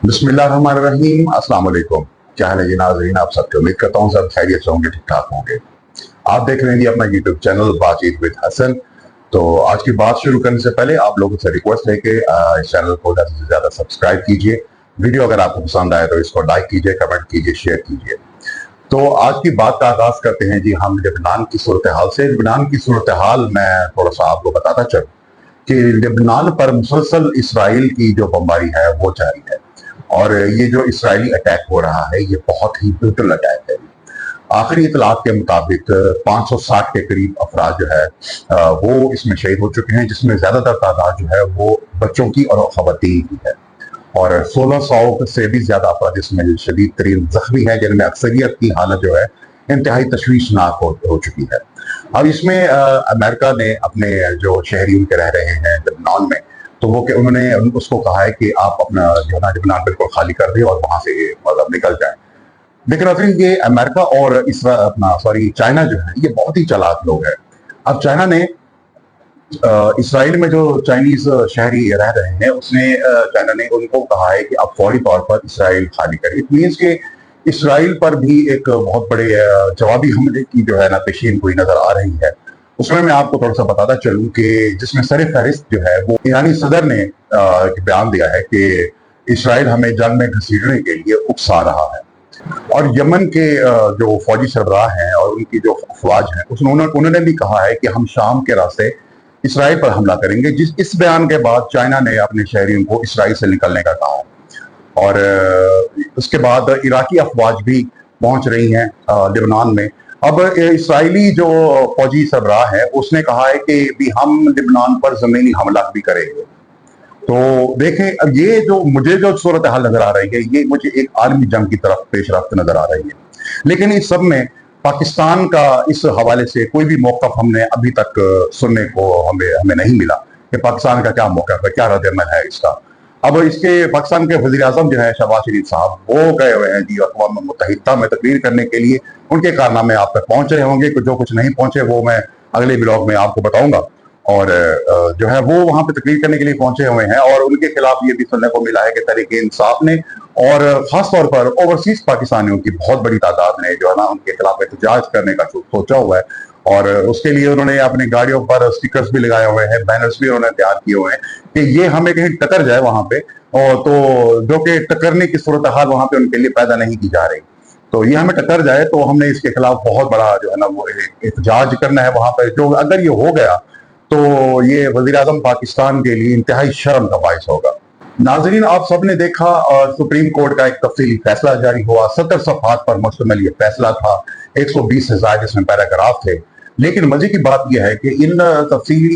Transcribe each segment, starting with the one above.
बिस्मिल्लाहिर्रहमानिर्रहीम। अस्सलाम वालेकुम। क्या हाल है जी नाज़रीन, आप सबके उम्मीद करता हूँ सब खैरियत से होंगे, ठीक ठाक होंगे। आप देख रहे हैं जी अपना यूट्यूब चैनल बातचीत विद हसन। तो आज की बात शुरू करने से पहले आप लोगों से रिक्वेस्ट है कि इस चैनल को ज़्यादा से ज़्यादा सब्सक्राइब कीजिए। वीडियो अगर आपको पसंद आए तो इसको लाइक कीजिए, कमेंट कीजिए, शेयर कीजिए। तो आज की बात का आगाज करते हैं जी हम लेबनान की सूरत हाल से। लेबनान की सूरत हाल मैं थोड़ा सा आपको बताता चलूं कि लेबनान पर मुसलसल इसराइल की जो बमबारी है वो जारी है, और ये जो इसराइली अटैक हो रहा है ये बहुत ही ब्रूटल अटैक है। आखिरी इतलात के मुताबिक 560 के करीब अफराद जो है वो इसमें शहीद हो चुके हैं, जिसमें ज्यादातर तादाद जो है वो बच्चों की और खवातीन की है, और 1600 से भी ज्यादा अफराद इसमें शदीद तरीन जख्मी है, जिनमें अक्सरियत की हालत जो है इंतहाई तशवीशनाक हो चुकी है। अब इसमें अमेरिका ने अपने जो शहरी उनके रह रहे हैं लेबनान में, तो वो कि उन्होंने उसको कहा है कि आप अपना जो है ना लेबनान बिल्कुल खाली कर दें और वहां से मतलब निकल जाएं। लेकिन अफरीन ये अमेरिका और चाइना जो है ये बहुत ही चालाक लोग हैं। अब चाइना ने इसराइल में जो चाइनीज शहरी रह रहे हैं उसने चाइना ने उनको कहा है कि आप फौरी तौर पर इसराइल खाली करें। इट मीन्स कि इसराइल पर भी एक बहुत बड़े जवाबी हमले की जो है ना पेशीन कोई नजर आ रही है। उसमें मैं आपको थोड़ा सा बताता चलूं कि जिसमें सर फहरिस्त जो है वो ईरानी सदर ने बयान दिया है कि इसराइल हमें जंग में घसीटने के लिए उकसा रहा है, और यमन के जो फौजी सरबराह हैं और उनकी जो अफवाज हैं उन्होंने भी कहा है कि हम शाम के रास्ते इसराइल पर हमला करेंगे। इस बयान के बाद चाइना ने अपने शहरियों को इसराइल से निकलने का कहा, और उसके बाद इराकी अफवाज भी पहुंच रही हैं लेबनान में। अब इसराइली जो फौजी सरबराह है उसने कहा है कि भी हम लेबनान पर जमीनी हमला भी करेंगे। तो देखें, अब ये जो मुझे जो सूरत हाल नजर आ रही है ये मुझे एक आलमी जंग की तरफ पेशरफ्त नजर आ रही है। लेकिन इस सब में पाकिस्तान का इस हवाले से कोई भी मौक़िफ़ हमने अभी तक सुनने को हमें नहीं मिला कि पाकिस्तान का क्या मौक़िफ़ है, क्या रद्द-ए-अमल है इसका। अब इसके पाकिस्तान के वज़ीर आज़म जो है शहबाज शरीफ साहब, वो गए हुए हैं जी अक़वाम मुत्तहिदा में तकरीर करने के लिए। उनके कारनामे आप तक पहुंच रहे होंगे, जो कुछ नहीं पहुंचे वो मैं अगले ब्लॉग में आपको बताऊंगा। और जो है वो वहां पे तकरीर करने के लिए पहुंचे हुए हैं, और उनके खिलाफ ये भी सुनने को मिला है कि तहरीक इंसाफ ने और खास तौर पर ओवरसीज पाकिस्तानियों की बहुत बड़ी तादाद ने जो है ना उनके खिलाफ एहतजाज करने का सोचा हुआ है, और उसके लिए उन्होंने अपनी गाड़ियों पर स्टिकर्स भी लगाए हुए हैं, बैनर्स भी उन्होंने तैयार किए हुए हैं कि ये हमें कहीं टकर जाए वहां पे, और तो जो कि टकरने की सूरत हाल वहां पे उनके लिए पैदा नहीं की जा रही। तो ये हमें टक्कर जाए तो हमने इसके खिलाफ बहुत बड़ा जो है ना वो एहतजाज करना है वहां पर। जो अगर ये हो गया तो ये वजीर आजम पाकिस्तान के लिए इंतहाई शर्म का बायस होगा। नाजरीन, आप सबने देखा सुप्रीम कोर्ट का एक तफसीली फैसला जारी हुआ। 70 सफ़हात पर मुश्तमिल ये फैसला था, 120 से ज्यादा इसमें पैराग्राफ थे। लेकिन मजे की बात यह है कि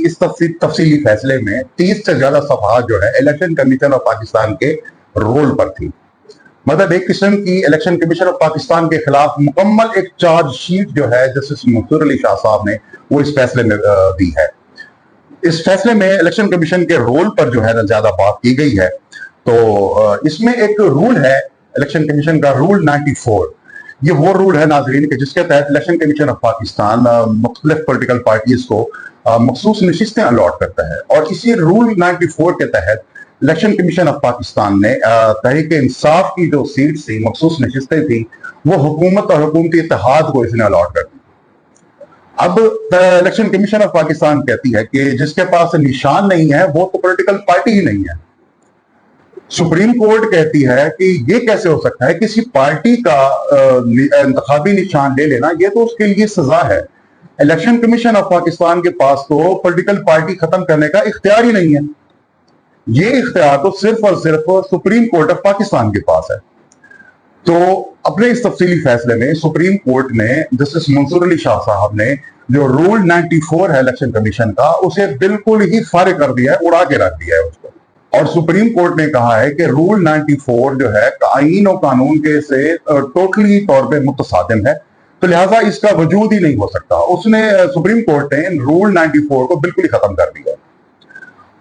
इस तफसीली फैसले में 30 से ज्यादा सफ़हात जो है इलेक्शन कमीशन ऑफ पाकिस्तान के रोल पर थी। मतलब एक किस्म की इलेक्शन कमीशन ऑफ पाकिस्तान के खिलाफ मुकम्मल एक चार्जशीट जो है जस्टिस मंसूर अली शाह साहब ने वो इस फैसले में दी है। इस फैसले में इलेक्शन कमीशन के रोल पर जो है ना ज्यादा बात की गई है। तो इसमें एक रूल है इलेक्शन कमीशन का, रूल 94। ये वो रूल है नाजरीन के जिसके तहत इलेक्शन कमीशन ऑफ पाकिस्तान मुख्तलिफ पॉलिटिकल पार्टीज को मखसूस नशिस्तें अलॉट करता है, और इसी रूल 94 के तहत इलेक्शन कमीशन ऑफ पाकिस्तान ने तहरीक इंसाफ की जो सीट थी, मखसूस नशिस्तें थी, वो हुकूमत और हुकूमती इत्तेहाद को इसने अलॉट कर दी। अब इलेक्शन कमीशन ऑफ पाकिस्तान कहती है कि जिसके पास निशान नहीं है वो तो पॉलिटिकल पार्टी ही नहीं है। सुप्रीम कोर्ट कहती है कि ये कैसे हो सकता है, किसी पार्टी का इंतखाबी निशान ले लेना ये तो उसके लिए सजा है। इलेक्शन कमीशन ऑफ पाकिस्तान के पास तो पॉलिटिकल पार्टी खत्म करने का इख्तियार ही नहीं है। ये इख्तियार तो सिर्फ और सिर्फ सुप्रीम कोर्ट ऑफ पाकिस्तान के पास है। तो अपने इस तफसीली फैसले में सुप्रीम कोर्ट ने जस्टिस मंसूर अली शाह साहब ने जो रूल 94 है इलेक्शन कमीशन का उसे बिल्कुल ही फारिग कर दिया है, उड़ा के रख दिया है उसको। और सुप्रीम कोर्ट ने कहा है कि रूल 94 जो है आईन और कानून के से टोटली तौर पे मुतसादिम है, तो लिहाजा इसका वजूद ही नहीं हो सकता। उसने सुप्रीम कोर्ट ने रूल 94 को बिल्कुल ही खत्म कर दिया।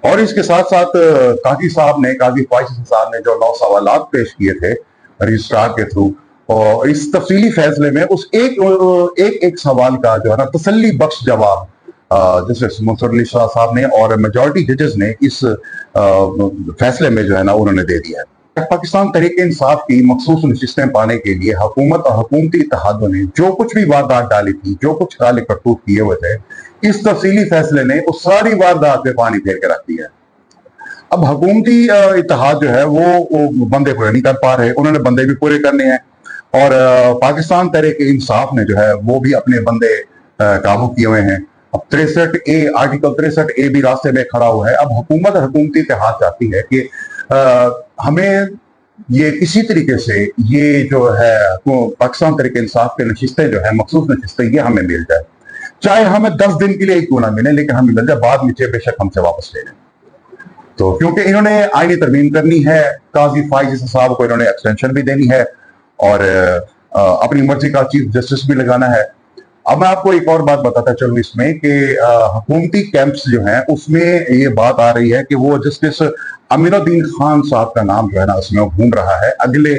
और इसके साथ साथ काजी ख्वाहिश साहब ने जो 9 सवालात पेश किए थे रजिस्ट्रार के थ्रू, और इस तफसीली फैसले में उस एक सवाल का जो है ना तसल्ली बख्श जवाब जस्टिस मंसूर अली शाह साहब ने और मेजॉरिटी जजेस ने इस फैसले में जो है ना उन्होंने दे दिया है। पाकिस्तान तहरीक इंसाफ की मखसूस नशिस्तें पाने के लिए हुकूमत और हुकूमती इत्तेहादों ने जो कुछ भी वारदात डाली थी, जो कुछ काले करतूत किए हुए थे, इस तफसीली फैसले ने उस सारी वारदात पे पानी फेर के रख दिया है। अब हुकूमती इत्तेहाद जो है वो बंदे पूरे नहीं कर पा रहे, उन्होंने बंदे भी पूरे करने हैं। और पाकिस्तान तहरीक इंसाफ ने जो है वो भी अपने बंदे काबू किए हुए हैं। अब 63A, आर्टिकल 63A भी रास्ते में खड़ा हुआ है। अब हुकूमत हुकूमती इत्तेहाद चाहती है कि हमें ये किसी तरीके से ये जो है पाकिस्तान तहरीक इंसाफ के नशिस्तें जो है, मखसूस नशिस्तें, ये हमें मिल जाए, चाहे हमें 10 दिन के लिए क्यों ना मिले, लेकिन हमें मिल जाए, बाद में बेशक हमसे वापस ले लें। तो क्योंकि इन्होंने आईनी तरमीम करनी है, काजी फाइज साहब को इन्होंने एक्सटेंशन भी देनी है और अपनी मर्जी का चीफ जस्टिस भी लगाना है। अब मैं आपको एक और बात बताता चलूं इसमें कि हुकूमती कैंप्स जो हैं उसमें ये बात आ रही है कि वो जस्टिस अमीरुद्दीन खान साहब का नाम जो है ना उसमें घूम रहा है अगले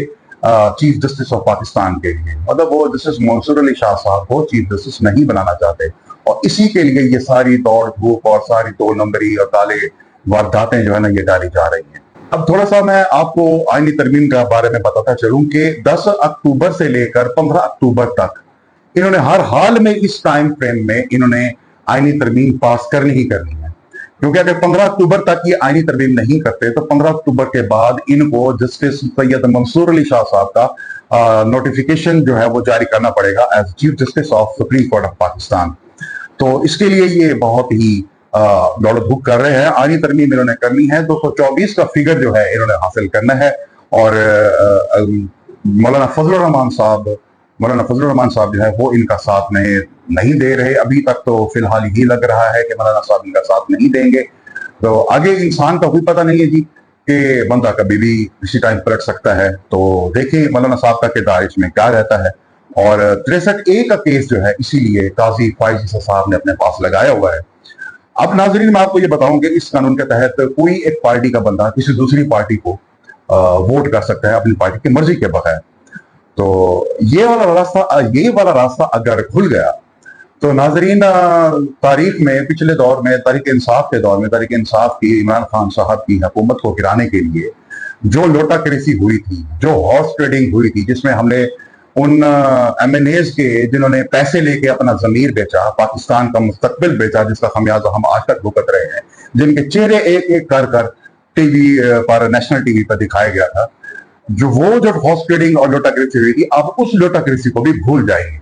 चीफ जस्टिस ऑफ पाकिस्तान के लिए। मतलब वो जस्टिस मंसूर अली शाह साहब को चीफ जस्टिस नहीं बनाना चाहते और इसी के लिए ये सारी दौड़ धूप और सारी 2 नंबरी और काले वारदातें जो है ना ये डाली जा रही हैं। अब थोड़ा सा मैं आपको आईनी तरमीम के बारे में बताता चलूं कि 10 अक्टूबर से लेकर 15 अक्टूबर तक इन्होंने हर हाल में इस टाइम फ्रेम में इन्होंने आईनी तरमीम पास करनी ही करनी है, क्योंकि अगर 15 अक्टूबर तक ये आईनी तरमीम नहीं करते तो 15 अक्टूबर के बाद इनको जस्टिस सैयद मंसूर अली शाह साहब का नोटिफिकेशन जो है वो जारी करना पड़ेगा as chief justice of Supreme Court of Pakistan. तो इसके लिए ये बहुत ही दौड़ धूप कर रहे हैं। आईनी तरमीम इन्होंने करनी है, 224 का फिगर जो है इन्होंने हासिल करना है। और मौलाना फजलुर रहमान साहब जो है वो इनका साथ नहीं दे रहे अभी तक। तो फिलहाल यही लग रहा है कि मौलाना साहब इनका साथ नहीं देंगे। तो आगे इंसान का कोई पता नहीं है जी कि बंदा कभी भी किसी टाइम पलट सकता है। तो देखिए मौलाना साहब का किरदार इसमें क्या रहता है। और 63A का केस जो है इसीलिए काजी फाइज साहब ने अपने पास लगाया हुआ है। अब नाजरीन मैं आपको ये बताऊं कि इस कानून के तहत कोई एक पार्टी का बंदा किसी दूसरी पार्टी को वोट कर सकता है अपनी पार्टी की मर्जी के बगैर। तो ये वाला रास्ता अगर खुल गया तो नाजरीन तारीख में पिछले दौर में तहरीक इंसाफ के दौर में तहरीक इंसाफ की इमरान खान साहब की हुकूमत को गिराने के लिए जो लोटाकृषि हुई थी, जो हॉर्स ट्रेडिंग हुई थी, जिसमें हमने उन MNAs के जिन्होंने पैसे लेके अपना जमीर बेचा, पाकिस्तान का मुस्तकबिल बेचा, जिसका खमियाजा हम आज तक भुगत रहे हैं, जिनके चेहरे एक एक कर टीवी पर, नेशनल टीवी पर दिखाया गया था, जो हॉर्स ट्रेडिंग और लोटाकृषि हुई थी, अब उस लोटाकृषि को भी भूल जाएंगे।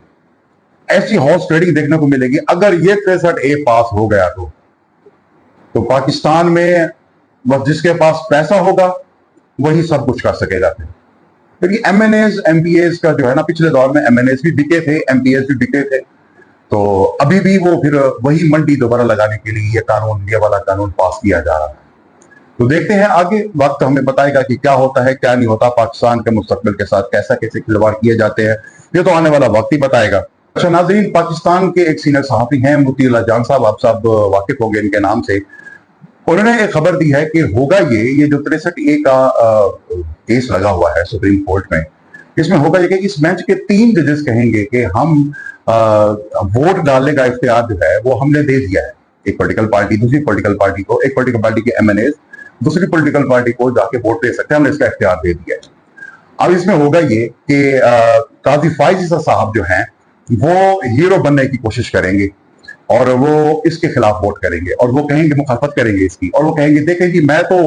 ऐसी हॉर्स ट्रेडिंग देखने को मिलेगी अगर ये 63A पास हो गया तो पाकिस्तान में बस जिसके पास पैसा होगा वही सब कुछ कर सकेगा। क्योंकि MNAs MPAs का जो है ना, पिछले दौर में MNAs भी बिके थे, MPAs भी बिके थे। तो अभी भी वो फिर वही मंडी दोबारा लगाने के लिए ये वाला कानून पास किया जा रहा है। तो देखते हैं आगे, वक्त हमें बताएगा कि क्या होता है क्या नहीं होता, पाकिस्तान के मुस्तकबिल के साथ कैसे खिलवाड़ किए जाते हैं, ये तो आने वाला वक्त ही बताएगा। अच्छा नाज़रीन, पाकिस्तान के एक सीनियर सहाफी हैं मोतीउल्लाह जान साहब, आप सब वाकिफ होंगे इनके नाम से। उन्होंने एक खबर दी है कि होगा ये जो 63A का केस लगा हुआ है सुप्रीम कोर्ट में, इसमें होगा ये कि इस बेंच के 3 जजेस कहेंगे कि हम वोट डालने का इख्तियार जो है वो हमने दे दिया है एक पॉलिटिकल पार्टी, दूसरी पॉलिटिकल पार्टी को, एक पॉलिटिकल पार्टी के MNAs दूसरी पॉलिटिकल पार्टी को जाके वोट दे सकते हैं, हमने इसका इख्तियार दे दिया है। अब इसमें होगा ये कि काजी फाइज साहब जो हैं वो हीरो बनने की कोशिश करेंगे और वो इसके खिलाफ वोट करेंगे और वो कहेंगे, मुखालफत करेंगे इसकी, और वो कहेंगे देखें जी मैं तो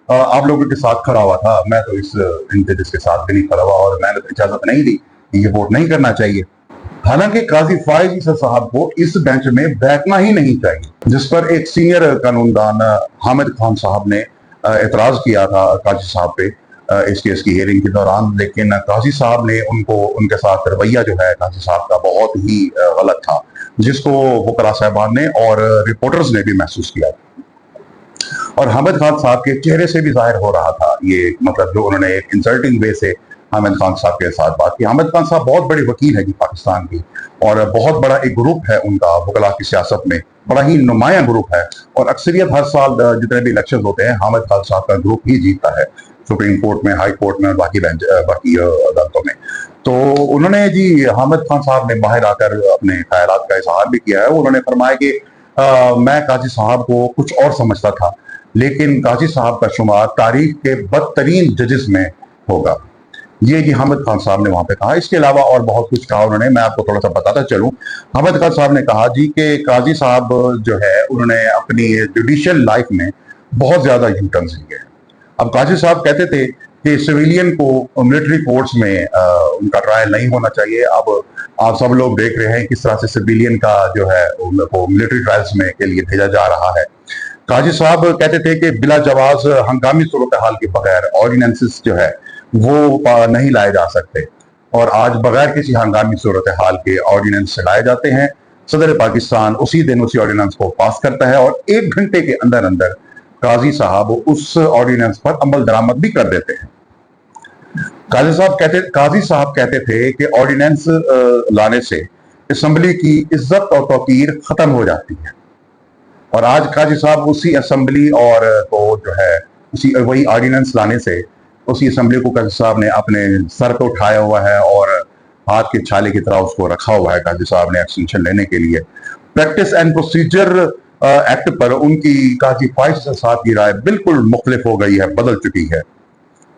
आप लोगों के साथ खड़ा हुआ था, मैं तो इन जजेस के साथ भी नहीं खड़ा हुआ और मैंने तो इजाजत नहीं दी, ये वोट नहीं करना चाहिए। हालांकि काजी फाइज साहब को इस बेंच में बैठना ही नहीं चाहिए, जिस पर एक सीनियर कानूनदान हामिद खान साहब ने एतराज किया था काजी साहब पे इस केस की हियरिंग के दौरान। लेकिन काजी साहब ने उनके साथ रवैया जो है काजी साहब का बहुत ही गलत था, जिसको वकला साहबान ने और रिपोर्टर्स ने भी महसूस किया और हामिद खान साहब के चेहरे से भी जाहिर हो रहा था ये, मतलब जो उन्होंने एक इंसल्टिंग वे से हामिद खान साहब के साथ बात की। हामिद खान साहब बहुत बड़े वकील है जी पाकिस्तान की और बहुत बड़ा एक ग्रुप है उनका वकला की सियासत में, बड़ा ही नुमाया ग्रुप है और अक्सरियत हर साल जितने भी इलेक्शन होते हैं हामिद खान साहब का ग्रुप ही जीतता है सुप्रीम कोर्ट में, हाई कोर्ट में और बाकी अदालतों में। तो उन्होंने जी हामिद खान साहब ने बाहर आकर अपने ख्यालात का इजहार भी किया है। उन्होंने फरमाया कि मैं काजी साहब को कुछ और समझता था, लेकिन काजी साहब का शुमार तारीख के बदतरीन जजेस में होगा। ये कि हामिद खान साहब ने वहां पे कहा। इसके अलावा और बहुत कुछ कहा उन्होंने, मैं आपको थोड़ा सा बताता चलूं। हामिद खान साहब ने कहा जी कि काजी साहब जो है उन्होंने अपनी जुडिशियल लाइफ में बहुत ज्यादा यू टर्न्स लिए हैं। अब काजी साहब कहते थे कि सिविलियन को मिलिट्री कोर्ट्स में उनका ट्रायल नहीं होना चाहिए। अब आप सब लोग देख रहे हैं किस तरह से सिविलियन का जो है उनको मिलिट्री ट्रायल्स में के लिए भेजा जा रहा है। काजी साहब कहते थे कि बिला जवाज हंगामी सूरत हाल के बगैर ऑर्डिनेंसेस जो है वो नहीं लाए जा सकते, और आज बगैर किसी हंगामी सूरत हाल के ऑर्डिनेंस लाए जाते हैं। सदर पाकिस्तान उसी दिन उसी ऑर्डिनेंस को पास करता है और 1 घंटे के अंदर अंदर काजी साहब उस ऑर्डिनेंस पर अमल दरामद भी कर देते हैं। काजी साहब कहते थे कि ऑर्डिनेंस लाने से असेंबली की इज्जत और तौकीर खत्म हो जाती है, और आज काजी साहब उसी असेंबली और को जो है उसी वही ऑर्डिनेंस लाने से उसी असेंबली को काजी साहब ने अपने सर पे उठाया हुआ है और हाथ के छाले की तरह उसको रखा हुआ है काजी साहब ने एक्सटेंशन लेने के लिए। प्रैक्टिस एंड प्रोसीजर एक्ट पर उनकी काजी ख्वाहिश के साथ की राय बिल्कुल मुख्तलिफ हो गई है, बदल चुकी है।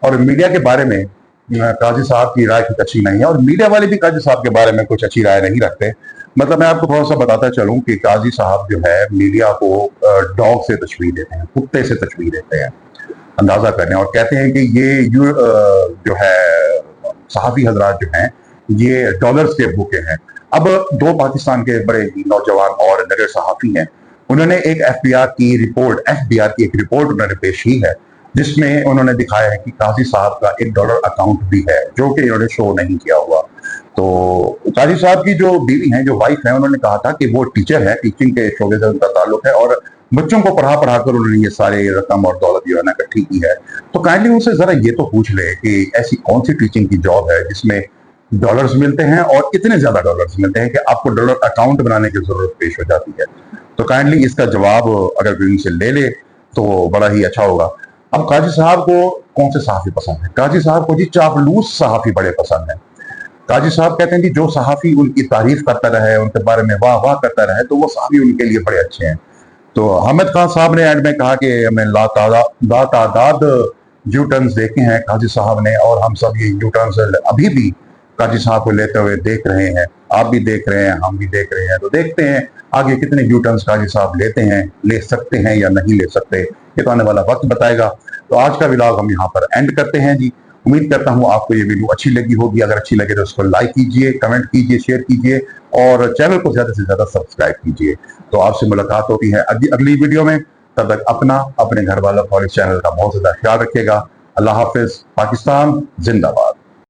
और मीडिया के बारे में काजी साहब की राय कुछ अच्छी नहीं है, और मीडिया वाले भी काजी साहब के बारे में कुछ अच्छी राय नहीं रखते। मतलब मैं आपको थोड़ा सा बताता चलूं कि काजी साहब जो है मीडिया को डॉग से तशबीह देते हैं, कुत्ते से तशबीह देते हैं, अंदाजा करने, और कहते हैं कि ये जो है सहाफी हजरात जो हैं ये डॉलर्स के भूखे हैं। अब 2 पाकिस्तान के बड़े ही नौजवान और नगर सहाफी हैं, उन्होंने एक एफबीआर की एक रिपोर्ट उन्होंने पेश की है, जिसमें उन्होंने दिखाया है कि काजी साहब का $1 अकाउंट भी है जो कि इन्होंने शो नहीं किया हुआ। तो काजी साहब की जो बीवी हैं, जो वाइफ है, उन्होंने कहा था कि वो टीचर है, टीचिंग के शोबे से उनका ताल्लुक है, और बच्चों को पढ़ा कर उन्होंने ये सारे रकम और दौलत जो है ना इकट्ठी की है। तो काइंडली उनसे जरा ये तो पूछ ले कि ऐसी कौन सी टीचिंग की जॉब है जिसमें डॉलर्स मिलते हैं और इतने ज्यादा डॉलर्स मिलते हैं कि आपको डॉलर अकाउंट बनाने की जरूरत पेश हो जाती है। तो काइंडली इसका जवाब अगर कोई उनसे ले ले तो बड़ा ही अच्छा होगा। अब काजी साहब को कौन से सहाफी पसंद है? काजी साहब को जी चापलूस सहाफी बड़े पसंद है। काजी साहब कहते हैं कि जो सहाफी उनकी तारीफ करता रहे, उनके बारे में वाह वाह करता रहे, तो वो सहाफी उनके लिए बड़े अच्छे हैं। तो हामिद खान साहब ने एंड में कहा कि हमें लातादाद यू टर्न्स देखे हैं काजी साहब ने, और हम सब ये यू टर्न्स अभी भी काजी साहब को लेते हुए देख रहे हैं। आप भी देख रहे हैं, हम भी देख रहे हैं। तो देखते हैं आगे कितने यू टर्न्स काजी साहब ले सकते हैं या नहीं ले सकते, ये तो आने वाला वक्त बताएगा। तो आज का व्लॉग हम यहाँ पर एंड करते हैं जी। उम्मीद करता हूँ आपको ये वीडियो अच्छी लगी होगी। अगर अच्छी लगे तो उसको लाइक कीजिए, कमेंट कीजिए, शेयर कीजिए, और चैनल को ज्यादा से ज्यादा सब्सक्राइब कीजिए। तो आपसे मुलाकात होती है अगली वीडियो में। तब तक अपने घर वालों और इस चैनल का बहुत ज्यादा ख्याल रखिएगा। अल्लाह हाफिज। पाकिस्तान जिंदाबाद।